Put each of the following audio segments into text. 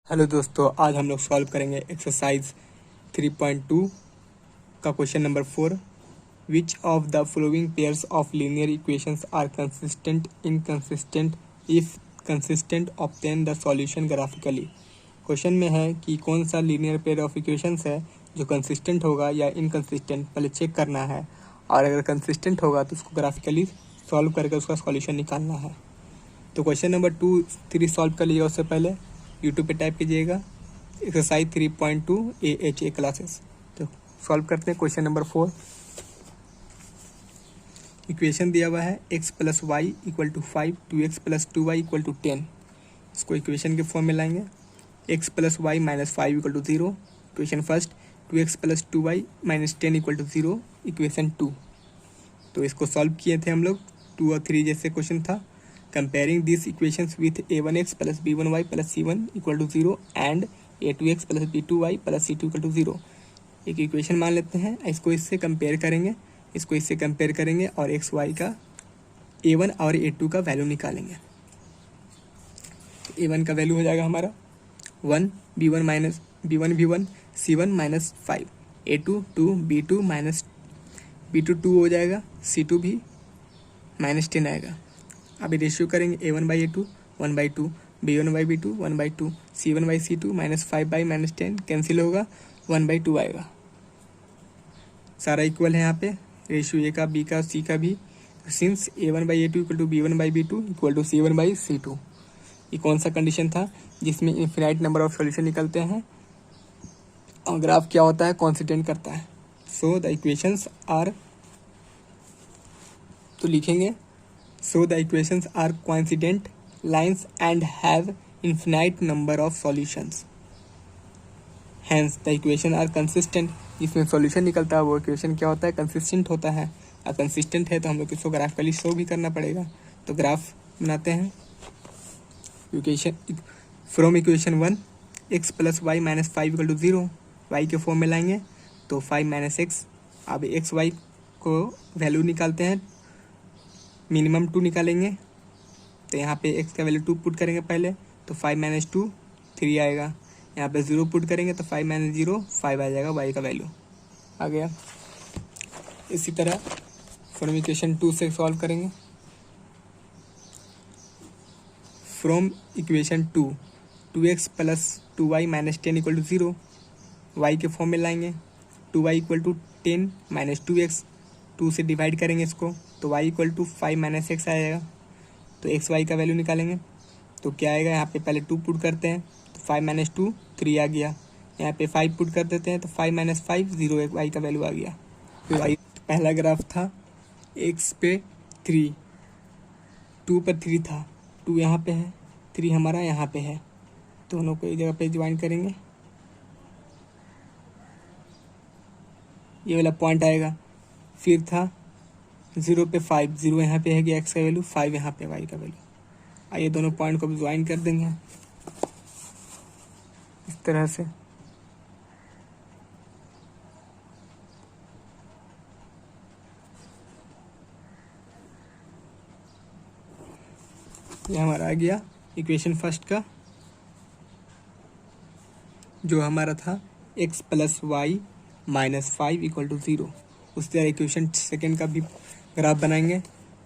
Hello दोस्तों, आज हम लोग सॉल्व करेंगे एक्सरसाइज 3.2 का question number 4। Which of the following pairs of linear equations are consistent inconsistent, if consistent obtain the solution graphically. Question में है कि कौन सा लीनियर पेयर ऑफ इक्वेशंस है जो कंसिस्टेंट होगा या इनकंसिस्टेंट, पहले चेक करना है, और अगर कंसिस्टेंट होगा तो उसको ग्राफिकली सॉल्व करके उसका सॉल्यूशन निकालना है। तो क्वेश्चन नंबर 3 सॉल्व कर लीजिएगा। उससे पहले यूट्यूब पे टाइप कीजिएगा एक्सरसाइज 3.2 AHA क्लासेस। तो सॉल्व करते हैं क्वेश्चन नंबर 4। इक्वेशन दिया हुआ है x plus y equal to 5, 2x plus 2y equal to 10। इसको इक्वेशन के फॉर्म में लाएंगे। x plus y minus 5 equal to 0, equation first. 2x plus 2y minus 10 equal to 0, equation 2। तो इसको सॉल्व किए थे हम लोग 2 और 3 जैसे क्वेश्चन था। Comparing this equations with a1x plus b1y plus c1 equal to 0 and a2x plus b2y plus c2 equal to 0। एक इक्वेशन मान लेते हैं, इसको इससे कंपेयर करेंगे, इसको इससे कंपेयर करेंगे और एक्स वाई का a1 और a2 का वैल्यू निकालेंगे। a1 का वैल्यू हो जाएगा हमारा 1, b1 minus b1 v1 c1 minus 5, a2 2, b2 minus b2 2 हो जाएगा, c2 भी माइनस 10 आएगा। अभी रेशियो करेंगे a1 by a2 1 by 2, b1 by b2 1 by 2, c1 by c2 minus 5 by minus 10 cancel होगा, 1 बाई 2 आएगा। सारा इक्वल है यहाँ पे, रेशियो a का b का c का भी। Since a1 by a2 equal to b1 by b2 equal to c1 by c2। ये कौन सा कंडीशन था जिसमें इन्फिनाइट नंबर ऑफ सॉल्यूशन निकलते हैं और ग्राफ क्या होता है, कॉन्सिस्टेंट करता है। सो द इक्वेशंस आर, तो लिखेंगे so the equations are coincident lines and have infinite number of solutions, hence the equation are consistent। जिसमें सॉल्यूशन निकलता है वो इक्वेशन क्या होता है, कंसिस्टेंट होता है। और कंसिस्टेंट है तो हम लोग इसको ग्राफिकली शो भी करना पड़ेगा। तो ग्राफ बनाते हैं। Equation from equation 1 x plus y minus 5 equal to 0, y के फॉर्म में लाएंगे तो 5 माइनस एक्स। अब एक्स वाई को वैल्यू निकालते हैं, मिनिमम 2 निकालेंगे। तो यहाँ पे x का वैल्यू 2 पुट करेंगे पहले, तो 5 माइनस 2 3 आएगा। यहाँ पे 0 पुट करेंगे तो 5 माइनस 0 5 आ जाएगा, y का वैल्यू आ गया। इसी तरह फ्रॉम इक्वेशन 2 से सॉल्व करेंगे। From equation 2 2x plus 2y minus 10 equal to 0, y के फॉर्म में लाएंगे। 2y equal to 10 minus 2x, 2 से डिवाइड करेंगे इसको तो y equal to 5 minus x आएगा। तो एक्स वाई का वैल्यू निकालेंगे तो क्या आएगा, यहाँ पे पहले 2 पुट करते हैं तो 5 माइनस 2 3 आ गया। यहाँ पे 5 पुट कर देते हैं तो 5 माइनस 5 0, एक वाई का वैल्यू आ गया। तो वाई पहला ग्राफ था x पे 3, 2 पर 3 था, 2 यहाँ पे है, 3 हमारा यहाँ पे है, दोनों को एक जगह पे ज्वाइन करेंगे, ये वाला पॉइंट आएगा। फिर था 0 पे 5, 0 यहाँ पे है कि एक्स का वैल्यू, 5 यहाँ पे वाई का वैल्यू। आइए दोनों पॉइंट को भी ज्वाइन कर देंगे इस तरह से। ये हमारा आ गया इक्वेशन फर्स्ट का, जो हमारा था x plus y minus 5 equal to 0। उस तरह इक्वेशन सेकेंड का भी ग्राफ बनाएंगे।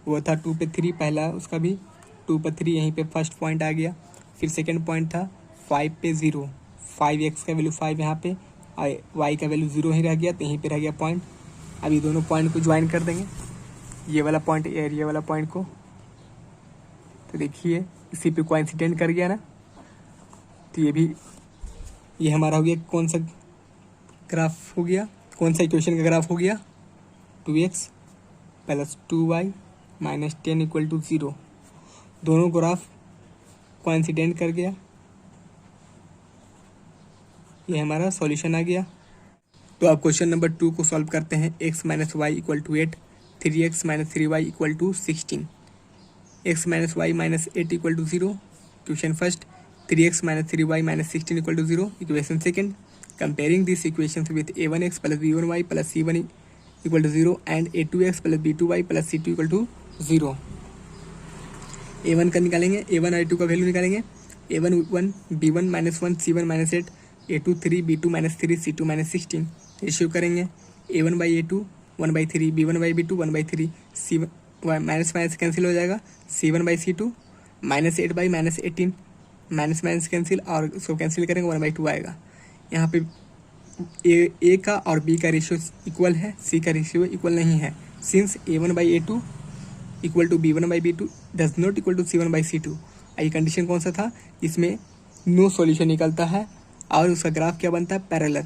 वो था 2 पे 3 पहला, उसका भी 2 पर 3, यहीं पे फर्स्ट पॉइंट आ गया। फिर सेकेंड पॉइंट था 5 पे 0, 5x का वैल्यू 5 यहाँ पे और y का वैल्यू 0 ही रह गया, तो यहीं पे रह गया पॉइंट। अभी दोनों पॉइंट को ज्वाइन कर देंगे, ये वाला पॉइंट और ये वाला पॉइंट को। तो देखिए इसी पे कोइंसिडेंट कर गया ना, तो ये भी, ये हमारा हो गया कौन सा ग्राफ हो गया, कौन सा इक्वेशन का ग्राफ हो गया, 2x plus 2y minus 10 equal to 0। दोनों ग्राफ कोइंसिडेंट कर गया, ये हमारा सॉल्यूशन आ गया। तो अब क्वेश्चन नंबर 2 को सॉल्व करते हैं। x minus y equal to 8, 3x minus 3y equal to 16, x minus y minus 8 equal to 0, equation first. 3x minus 3y minus 16 equal to 0, equation second. Comparing this equations with a1x plus b1y plus c1 equal to 0 and a2x plus b2y plus c2 equal to 0। a1 का निकालेंगे, a1 और a2 का value निकालेंगे। A1 1, B1 -1, C1 -8, A2 3, B2 -3, C2 -16 ratio करेंगे A1/A2 1/3, B1/B2 1/3, C1 minus minus cancel हो जाएगा, C1/C2 -8/-18 minus minus cancel और उसको कैंसिल करेंगे 1/2 आएगा। यहाँ पे ए का और बी का रेशियो इक्वल है, सी का रेशियो इक्वल नहीं है। Since A1/A2 equal to B1/B2 does not equal to C1/C2। ये कंडीशन कौन सा था, इसमें नो सॉल्यूशन निकलता है और उसका ग्राफ क्या बनता है, parallel.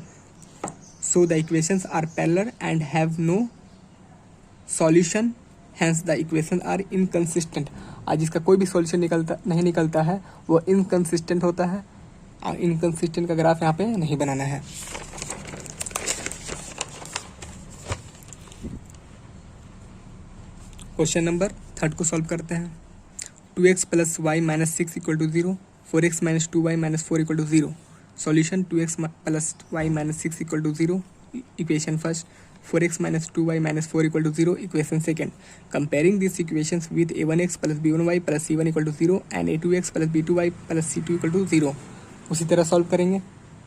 So the equations are parallel and have no solution, hence the equation are inconsistent. आज जिसका कोई भी सॉल्यूशन नहीं निकलता है वो इनकंसिस्टेंट होता है, और इनकंसिस्टेंट का ग्राफ यहाँ पे नहीं बनाना है। क्वेश्चन नंबर 3 को सॉल्व करते हैं। 2x + y - 6 = 0, 4x - 2y - 4 = 0। Solution 2x + y - 6 = 0 equation first, 4x - 2y - 4 = 0 equation second. Comparing this equations with a1x + b1y + c1 = 0 and a2x + b2y + c2 = 0। उसी तरह सॉल्व करेंगे।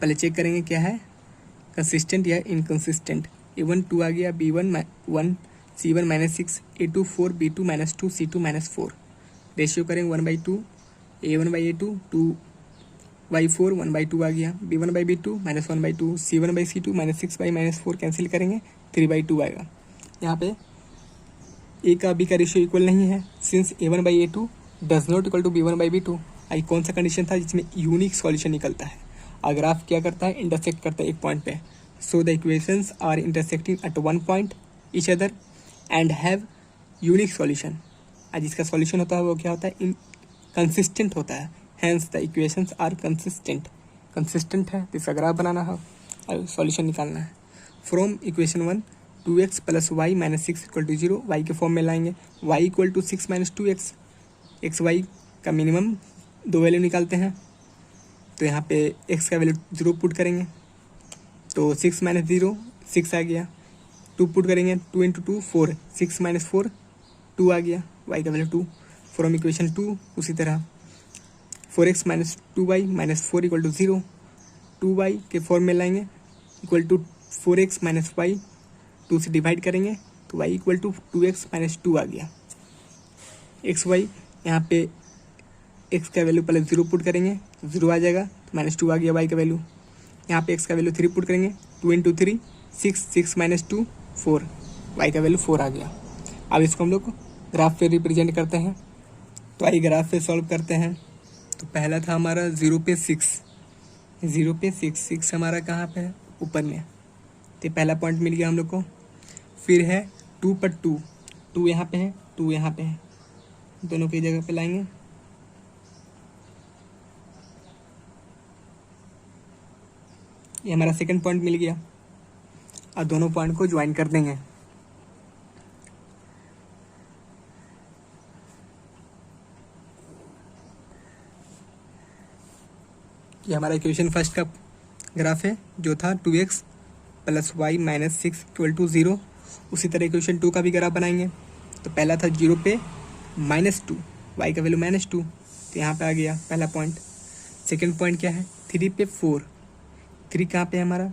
पहले चेक करेंगे क्या है, कंसिस्टेंट या इनकंसिस्टेंट। a1 2 आ गया, b1 1, c1 -6, a2 4, b2 -2, c2 -4। Ratio करेंगे 1/2, a1/a2 2/4 1/2 आ गया, b1/b2 -1/2, c1/c2 -6/-4 कैंसिल करेंगे 3/2 आएगा। यहाँ पे ए का बी का रेशियो इक्वल नहीं है, since a1/a2 does not equal to b1/b2। आई कौन सा कंडीशन था जिसमें यूनिक सॉल्यूशन निकलता है, और ग्राफ क्या करता है, इंटरसेक्ट करता है एक पॉइंट पे। So the equations are intersecting at one point each other and have unique solution. आज जिसका सॉल्यूशन होता है वो क्या होता है, कंसिस्टेंट होता है। Hence the equations are consistent. Consistent है तो इसका ग्राफ बनाना है और सॉल्यूशन निकालना है। From equation 1 2x + y - 6 = 0 y के फॉर्म में लाएंगे, y = 6 - 2x। एक्स वाई का मिनिमम दो वैल्यू निकालते हैं, तो यहाँ पे x का वैल्यू 0 पुट करेंगे तो 6 - 0 6 आ गया। 2 पुट करेंगे, 2 × 2 4, 6 - 4 2 आ गया, y का वैल्यू 2। फ्रॉम इक्वेशन 2 उसी तरह 4x - 2y - 4 = 0, 2y के फॉर्म में लाएंगे इक्वल टू 4x - y, 2 से डिवाइड करेंगे तो y = 2x - 2 आ गया। एक्स वाई यहाँ पे x का वैल्यू पहले 0 पुट करेंगे तो 0 आ जाएगा, तो -2 आ गया y का वैल्यू। यहाँ पे x का वैल्यू 3 पुट करेंगे, 2 × 3 6, 6 - 2 4, y का वैल्यू 4 आ गया। अब इसको हम लोग ग्राफ पे रिप्रेजेंट करते हैं, तो आइए ग्राफ पे सॉल्व करते हैं। तो पहला था हमारा 0 पे 6, 0 पे 6 हमारा कहाँ पे है, ऊपर में, तो पहला पॉइंट मिल गया हम लोग को। फिर है 2 पर 2 यहाँ पे है, 2 यहाँ पे है, दोनों की जगह पे लाएंगे। ये हमारा सेकंड पॉइंट मिल गया और दोनों पॉइंट को ज्वाइन कर देंगे। ये हमारा इक्वेशन फर्स्ट का ग्राफ है जो था 2x + y - 6 = 0। उसी तरह इक्वेशन 2 का भी ग्राफ बनाएंगे। तो पहला था 0 पे -2, y का वैल्यू -2, तो यहाँ पे आ गया पहला पॉइंट। सेकंड पॉइंट क्या है, 3 पे 4, 3 कहाँ पे है हमारा,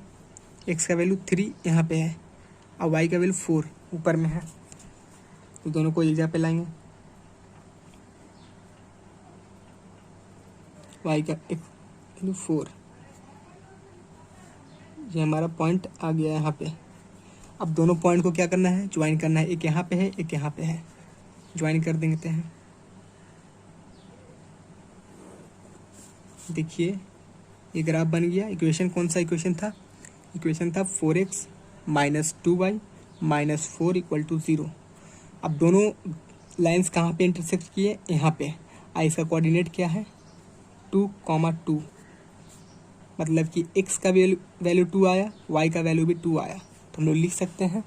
x का वैल्यू 3 यहाँ पे है और y का वैल्यू 4 ऊपर में है, तो दोनों को एक जगह पे लाएंगे। y का वैल्यू 4, ये हमारा पॉइंट आ गया यहाँ पे। अब दोनों पॉइंट को क्या करना है, ज्वाइन करना है। एक यहाँ पे है, एक यहाँ पे है, ज्वाइन कर देते हैं। देखिए ये ग्राफ बन गया। इक्वेशन कौन सा इक्वेशन था, इक्वेशन था 4x - 2y - 4 = 0। अब दोनों लाइंस कहाँ पे इंटरसेक्ट किए, यहाँ पे। इसका कोऑर्डिनेट क्या है, 2, 2, मतलब कि x का वैल्यू 2 आया, y का वैल्यू भी 2 आया, तो हम लोग लिख सकते हैं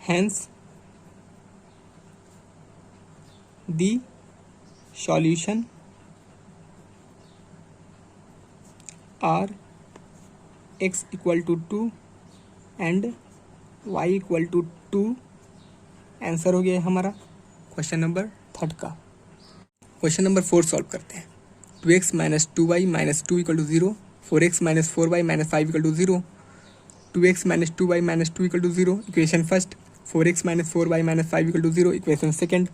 hence the solution are x = 2 and y = 2। Answer हो गया हमारा क्वेश्चन नंबर 3 का। क्वेश्चन नंबर 4 सॉल्व करते हैं। 2x minus 2y minus 2 equal to 0, 4x minus 4y minus 5 equal to 0, 2x minus 2y minus 2 equal to 0, equation first, 4x minus 4y minus 5 equal to 0, equation second.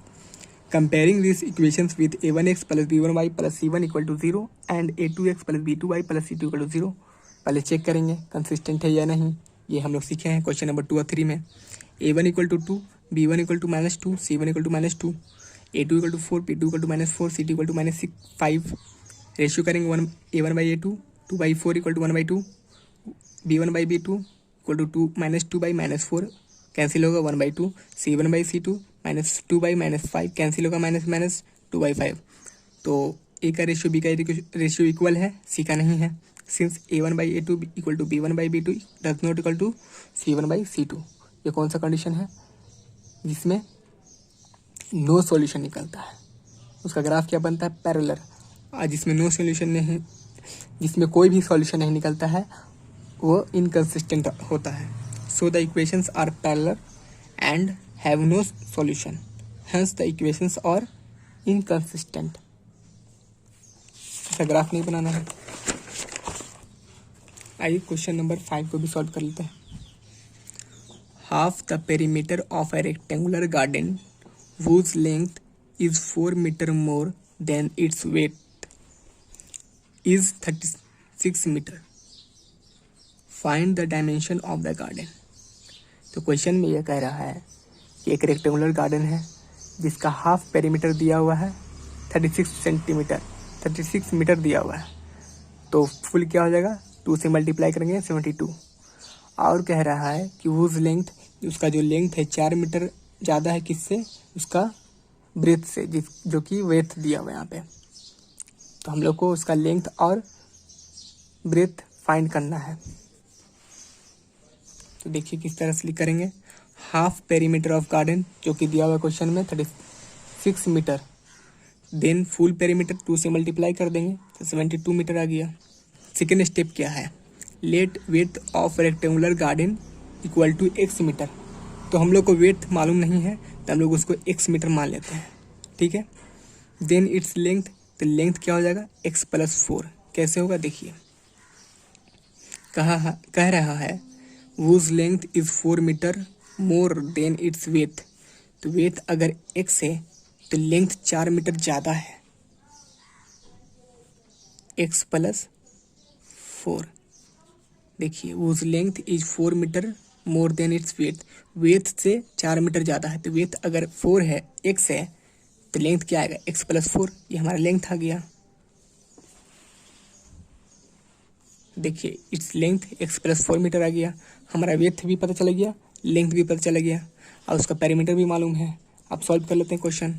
Comparing these equations with a1x plus b1y plus c1 equal to 0 and a2x plus b2y plus c2 equal to 0. पहले check करेंगे consistent है या नहीं. ये हम लोग सीखे हैं क्वेश्चन नंबर 2 और 3 में. a1 equal to 2, b1 equal to -2, c1 equal to -2, a2 equal to 4, b2 equal to -4, c2 equal to -5. Ratio करेंगे a1 by a2, 2 by 4 equal to 1 by 2, b1 by b2 equal to -2 by -4 cancel होगा 1 by 2, c1 by c2 -2 by -5 cancel होगा -2 by 5. तो A का ratio B का ratio equal है, C का नहीं है. Since a1 by a2 equal to b1 by b2 does not equal to c1 by c2. ये कौन सा कंडीशन है जिसमें नो सॉल्यूशन निकलता है. उसका ग्राफ क्या बनता है, पैरेलल. और जिसमें नो सॉल्यूशन नहीं, जिसमें कोई भी सॉल्यूशन नहीं निकलता है, वो इनकंसिस्टेंट होता है. So the equations are parallel and have no solution, hence the equations are inconsistent. ऐसा ग्राफ नहीं बनाना है. आइए क्वेश्चन नंबर 5 को भी सॉल्व कर लेते हैं. Half the perimeter of a rectangular garden whose length is 4 meter more than its width is 36 meter. Find the dimension of the garden. तो क्वेश्चन में यह कह रहा है कि एक रेक्टेंगुलर गार्डन है जिसका हाफ पेरीमीटर दिया हुआ है 36 सेंटीमीटर, 36 मीटर दिया हुआ है. तो फुल क्या हो जाएगा, 2 से मल्टीप्लाई करेंगे 72. और कह रहा है कि वूज लेंथ, उसका जो लेंथ है 4 मीटर ज़्यादा है किससे, उसका ब्रेथ से, जो कि वेथ दिया हुआ है यहाँ पे. तो हम लोग को उसका लेंथ और ब्रेथ फाइंड करना है. तो देखिए किस तरह से करेंगे. हाफ पेरीमीटर ऑफ गार्डन जो कि दिया हुआ क्वेश्चन में 36 मीटर, देन फुल पेरीमीटर 2 से मल्टीप्लाई कर देंगे तो 72 मीटर आ गया. सेकेंड स्टेप क्या है, let width of rectangular garden equal to x metre. तो हम लोग को वेथ मालूम नहीं है तो हम लोग उसको x मीटर मान लेते हैं, ठीक है. देन इट्स लेंथ, तो लेंथ क्या हो जाएगा x प्लस 4. कैसे होगा देखिए, कह रहा है whose length is 4 metre more than its width. तो वेथ अगर x है तो लेंथ 4 मीटर ज़्यादा है, x प्लस 4. देखिए whose length is 4 metre more than its width, width से 4 मीटर ज़्यादा है. तो वेथ अगर 4 है, x है, तो लेंथ क्या आएगा x प्लस 4. ये हमारा लेंथ आ गया. देखिए it's length x plus 4 meter आ गया. हमारा वेथ भी पता चला गया, लेंथ भी पता चला गया और उसका पेरीमीटर भी मालूम है. अब सॉल्व कर लेते हैं question.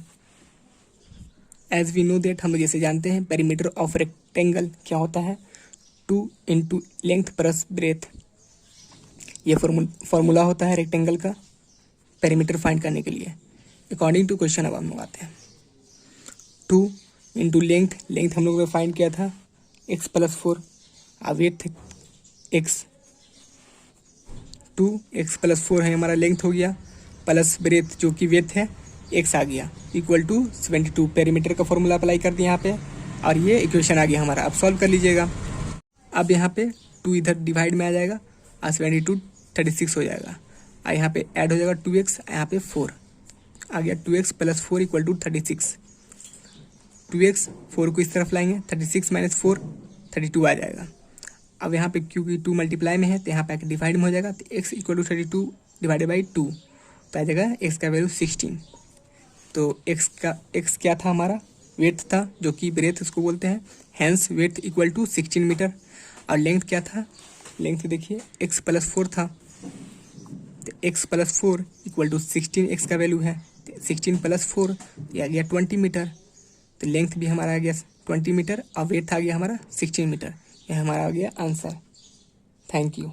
As we know that, हम लोग जैसे जानते हैं पेरीमीटर ऑफ रेक्टेंगल क्या होता है, 2 इंटू लेंथ प्लस ब्रेथ. ये फॉर्मूला होता है रेक्टेंगल का पेरीमीटर फाइंड करने के लिए. अकॉर्डिंग टू क्वेश्चन अब हम लोग आते हैं. 2 इंटू लेंथ, लेंथ हम लोग ने फाइंड किया था x प्लस 4. अब वेथ x, 2x प्लस 4 है हमारा लेंथ हो गया, प्लस ब्रेथ जो कि वेथ है x आ गया, इक्वल टू 72. पेरीमीटर का फॉर्मूला अप्लाई कर दिया यहाँ पे और ये इक्वेशन आ गया हमारा. अब सॉल्व कर लीजिएगा. अब यहाँ पे 2 इधर डिवाइड में आ जाएगा और 72 36 हो जाएगा. और यहाँ पे ऐड हो जाएगा 2x, यहाँ पे 4 आ गया. 2x plus 4 equal to 36. 2x 4 को इस तरफ लाएंगे, 36 माइनस 4 32 आ जाएगा. अब यहाँ पे क्योंकि 2 मल्टीप्लाई में है तो यहाँ पे आके डिवाइड में हो जाएगा. तो x equal to 32 divided by 2 तो आ जाएगा x का वैल्यू 16. तो x क्या था हमारा, वेथ था जो कि ब्रेथ उसको बोलते हैं. Hence width equal to 16 metre. और लेंथ क्या था, लेंथ देखिए x प्लस 4 था. तो x plus 4 equal to 16, x का वैल्यू है 16 प्लस 4 ये आ गया 20 मीटर. तो लेंथ भी हमारा आ गया 20 मीटर और वेथ आ गया हमारा 16 मीटर. यह हमारा आ गया आंसर. Thank you.